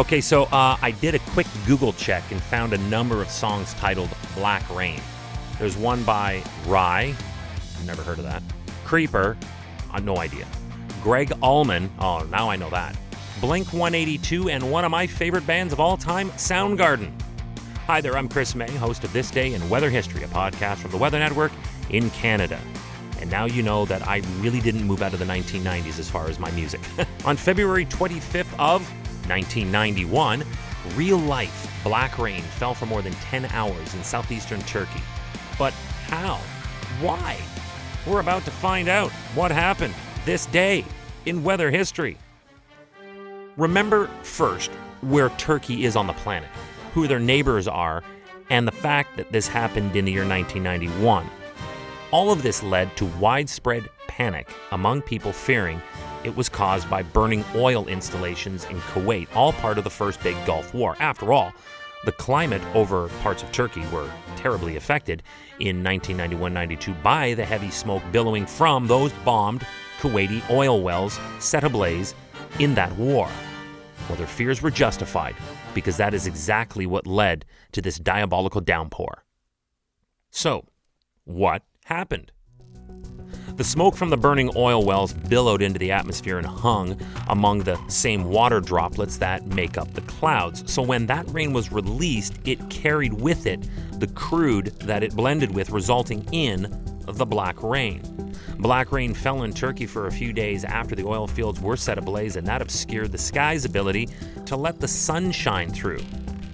Okay, so I did a quick Google check and found a number of songs titled Black Rain. There's one by Rye, never heard of that. Creeper, no idea. Greg Allman, oh, now I know that. Blink-182, and one of my favorite bands of all time, Soundgarden. Hi there, I'm Chris May, host of This Day in Weather History, a podcast from the Weather Network in Canada. And now you know that I really didn't move out of the 1990s as far as my music. On February 25th of 1991, real-life black rain fell for more than 10 hours in southeastern Turkey. But how? Why? We're about to find out what happened this day in weather history. Remember first where Turkey is on the planet, who their neighbors are, and the fact that this happened in the year 1991. All of this led to widespread panic among people fearing it was caused by burning oil installations in Kuwait, all part of the first big Gulf War. After all, the climate over parts of Turkey were terribly affected in 1991-92 by the heavy smoke billowing from those bombed Kuwaiti oil wells set ablaze in that war. Well, their fears were justified because that is exactly what led to this diabolical downpour. So, what happened? The smoke from the burning oil wells billowed into the atmosphere and hung among the same water droplets that make up the clouds. So when that rain was released, it carried with it the crude that it blended with, resulting in the black rain. Black rain fell in Turkey for a few days after the oil fields were set ablaze, and that obscured the sky's ability to let the sun shine through.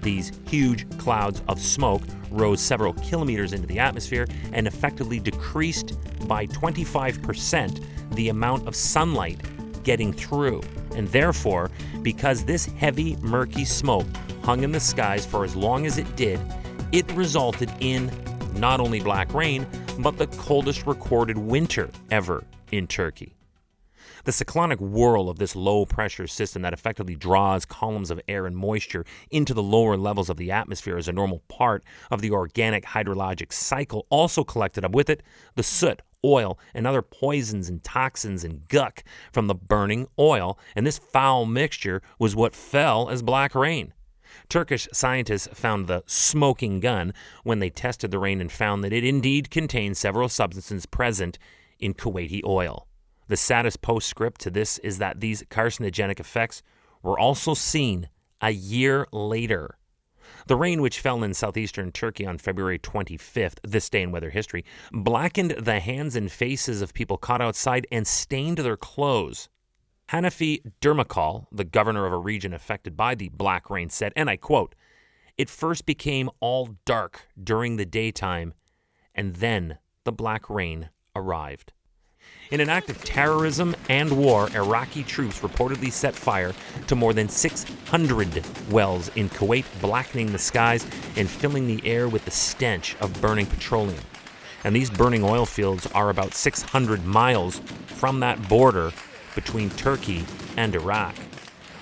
These huge clouds of smoke rose several kilometers into the atmosphere and effectively decreased by 25% the amount of sunlight getting through. And therefore, because this heavy, murky smoke hung in the skies for as long as it did, it resulted in not only black rain, but the coldest recorded winter ever in Turkey. The cyclonic whirl of this low-pressure system that effectively draws columns of air and moisture into the lower levels of the atmosphere as a normal part of the organic hydrologic cycle also collected up with it the soot, oil, and other poisons and toxins and guck from the burning oil, and this foul mixture was what fell as black rain. Turkish scientists found the smoking gun when they tested the rain and found that it indeed contained several substances present in Kuwaiti oil. The saddest postscript to this is that these carcinogenic effects were also seen a year later. The rain, which fell in southeastern Turkey on February 25th, this day in weather history, blackened the hands and faces of people caught outside and stained their clothes. Hanafi Dermakal, the governor of a region affected by the black rain, said, and I quote, "It first became all dark during the daytime, and then the black rain arrived." In an act of terrorism and war, Iraqi troops reportedly set fire to more than 600 wells in Kuwait, blackening the skies and filling the air with the stench of burning petroleum. And these burning oil fields are about 600 miles from that border between Turkey and Iraq.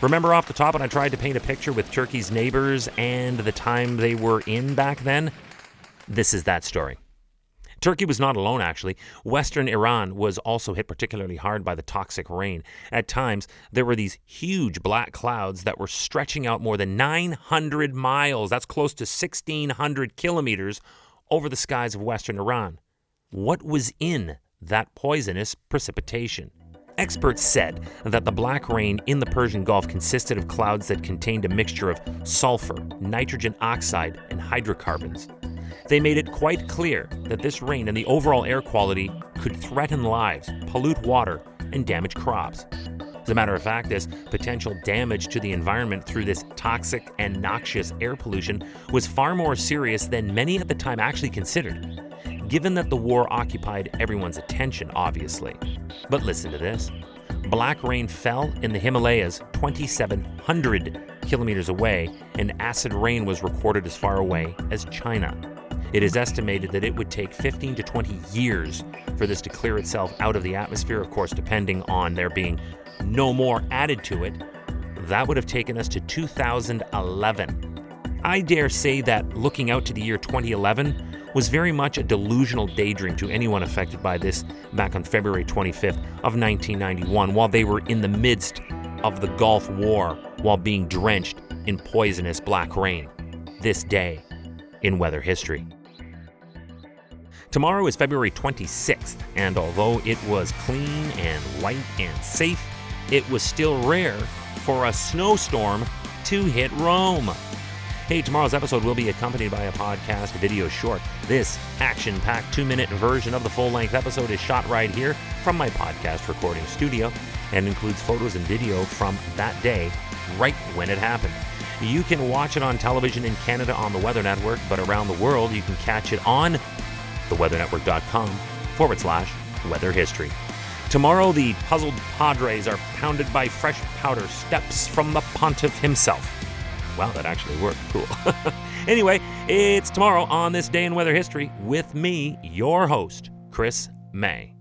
Remember off the top when I tried to paint a picture with Turkey's neighbors and the time they were in back then? This is that story. Turkey was not alone, actually. Western Iran was also hit particularly hard by the toxic rain. At times, there were these huge black clouds that were stretching out more than 900 miles. That's close to 1,600 kilometers over the skies of Western Iran. What was in that poisonous precipitation? Experts said that the black rain in the Persian Gulf consisted of clouds that contained a mixture of sulfur, nitrogen oxide, and hydrocarbons. They made it quite clear that this rain and the overall air quality could threaten lives, pollute water, and damage crops. As a matter of fact, this potential damage to the environment through this toxic and noxious air pollution was far more serious than many at the time actually considered, given that the war occupied everyone's attention, obviously. But listen to this. Black rain fell in the Himalayas 2,700 kilometers away, and acid rain was recorded as far away as China. It is estimated that it would take 15 to 20 years for this to clear itself out of the atmosphere, of course, depending on there being no more added to it. That would have taken us to 2011. I dare say that looking out to the year 2011 was very much a delusional daydream to anyone affected by this back on February 25th of 1991, while they were in the midst of the Gulf War, while being drenched in poisonous black rain. This day in weather history. Tomorrow is February 26th, and although it was clean and white and safe, it was still rare for a snowstorm to hit Rome. Hey, tomorrow's episode will be accompanied by a podcast video short. This action-packed 2-minute version of the full-length episode is shot right here from my podcast recording studio and includes photos and video from that day, right when it happened. You can watch it on television in Canada on the Weather Network, but around the world you can catch it on theweathernetwork.com/weather history. Tomorrow, the puzzled Padres are pounded by fresh powder steps from the Pontiff himself. Wow, that actually worked. Cool. Anyway, it's tomorrow on This Day in Weather History with me, your host, Chris May.